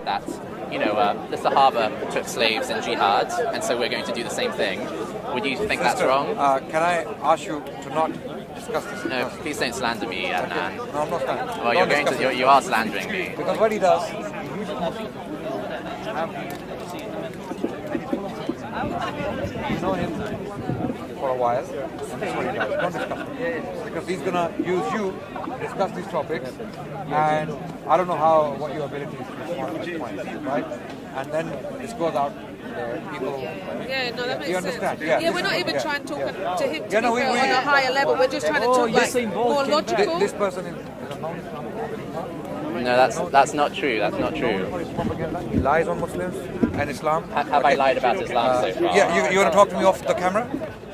that, you know, the Sahaba took slaves in jihad, and so we're going to do the same thing. Would you think that's wrong? Can I ask you to not discuss this? No, please don't slander me, Adnan. No, I'm not slandering. Well, you are slandering me. Because what he does, you know him for a while, and that's what he does. Don't discuss it. Because he's going to use you to discuss these topics, and I don't know what your ability is to respond to this point, right? And then this goes out to people. Yeah, no, that makes you understand? sense. Yeah, yeah, we're not even trying to talk to him to no, be fair, on a higher level. We're just trying to talk like more logical. This person is a No, that's not true. That's not true. He lies on Muslims and Islam. Have I lied about Islam so far? Yeah, you want to talk to me off the camera?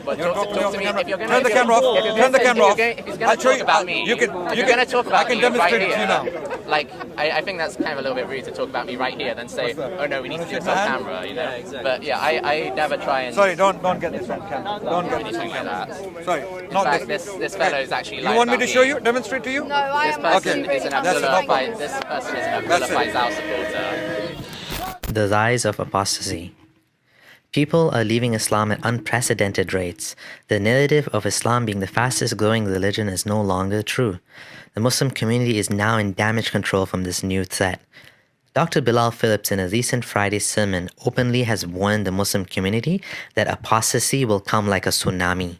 But talk to me. If you're Turn the camera off. Turn the camera off. If he's going to talk about me, you're going to talk about I can me demonstrate right it to you here. now. Like, I think that's kind of a little bit rude to talk about me right here, then say, oh no, we need to do this on camera, you know. Yeah, exactly. But yeah, I never try and. Sorry, don't get this on camera. Don't get anything like that. Sorry, not this. This fellow is actually. You want me to show you, demonstrate to you? No, I am. This person is an Abdullah Faisal supporter. The rise of apostasy. People are leaving Islam at unprecedented rates. The narrative of Islam being the fastest growing religion is no longer true. The Muslim community is now in damage control from this new threat. Dr. Bilal Phillips, in a recent Friday sermon, openly has warned the Muslim community that apostasy will come like a tsunami.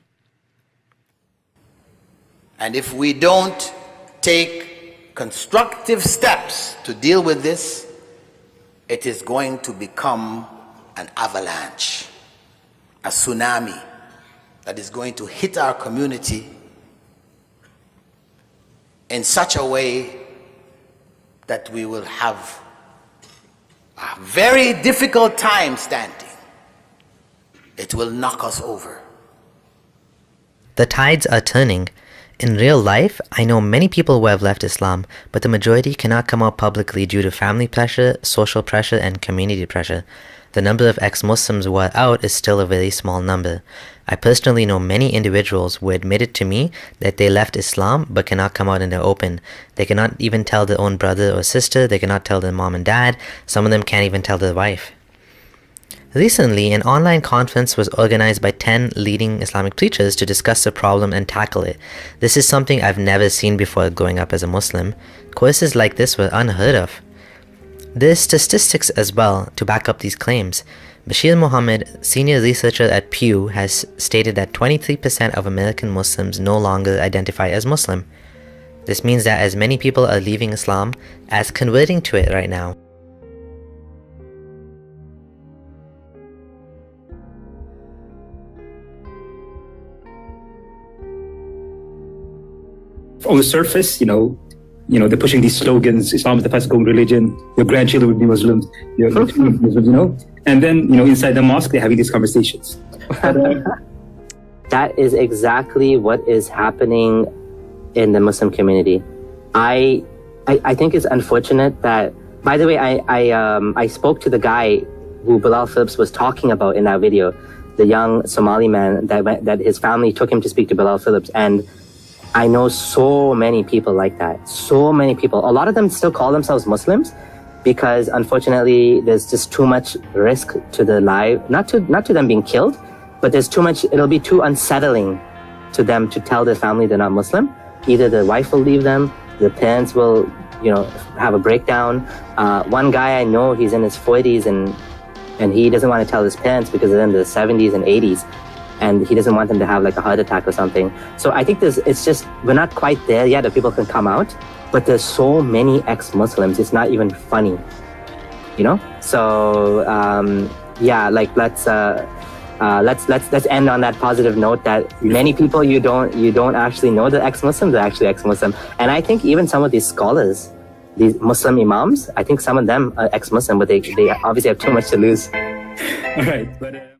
And if we don't take constructive steps to deal with this, it is going to become an avalanche, a tsunami that is going to hit our community in such a way that we will have a very difficult time standing. It will knock us over. The tides are turning. In real life, I know many people who have left Islam, but the majority cannot come out publicly due to family pressure, social pressure, and community pressure. The number of ex-Muslims who are out is still a very small number. I personally know many individuals who admitted to me that they left Islam but cannot come out in the open. They cannot even tell their own brother or sister, they cannot tell their mom and dad, some of them can't even tell their wife. Recently, an online conference was organized by 10 leading Islamic preachers to discuss the problem and tackle it. This is something I've never seen before growing up as a Muslim. Courses like this were unheard of. There's statistics as well to back up these claims. Bashir Muhammad, senior researcher at Pew, has stated that 23% of American Muslims no longer identify as Muslim. This means that as many people are leaving Islam as converting to it right now. On the surface, they're pushing these slogans, Islam is the fastest growing religion, your grandchildren will be Muslims, your children will be Muslims, and then, inside the mosque, they're having these conversations. That is exactly what is happening in the Muslim community. I think it's unfortunate that, by the way, I spoke to the guy who Bilal Phillips was talking about in that video, the young Somali man that his family took him to speak to Bilal Phillips, and I know so many people like that. So many people. A lot of them still call themselves Muslims because unfortunately there's just too much risk to their life. Not to them being killed, but there's too much, it'll be too unsettling to them to tell their family they're not Muslim. Either their wife will leave them, their parents will, have a breakdown. One guy I know, he's in his 40s and he doesn't want to tell his parents because they're in the 70s and 80s. And he doesn't want them to have like a heart attack or something. So I think it's just, we're not quite there yet that people can come out, but there's so many ex-Muslims, it's not even funny, So, let's end on that positive note that many people you don't actually know they're ex-Muslims, they're actually ex-Muslim. And I think even some of these scholars, these Muslim imams, I think some of them are ex-Muslim, but they obviously have too much to lose. All right.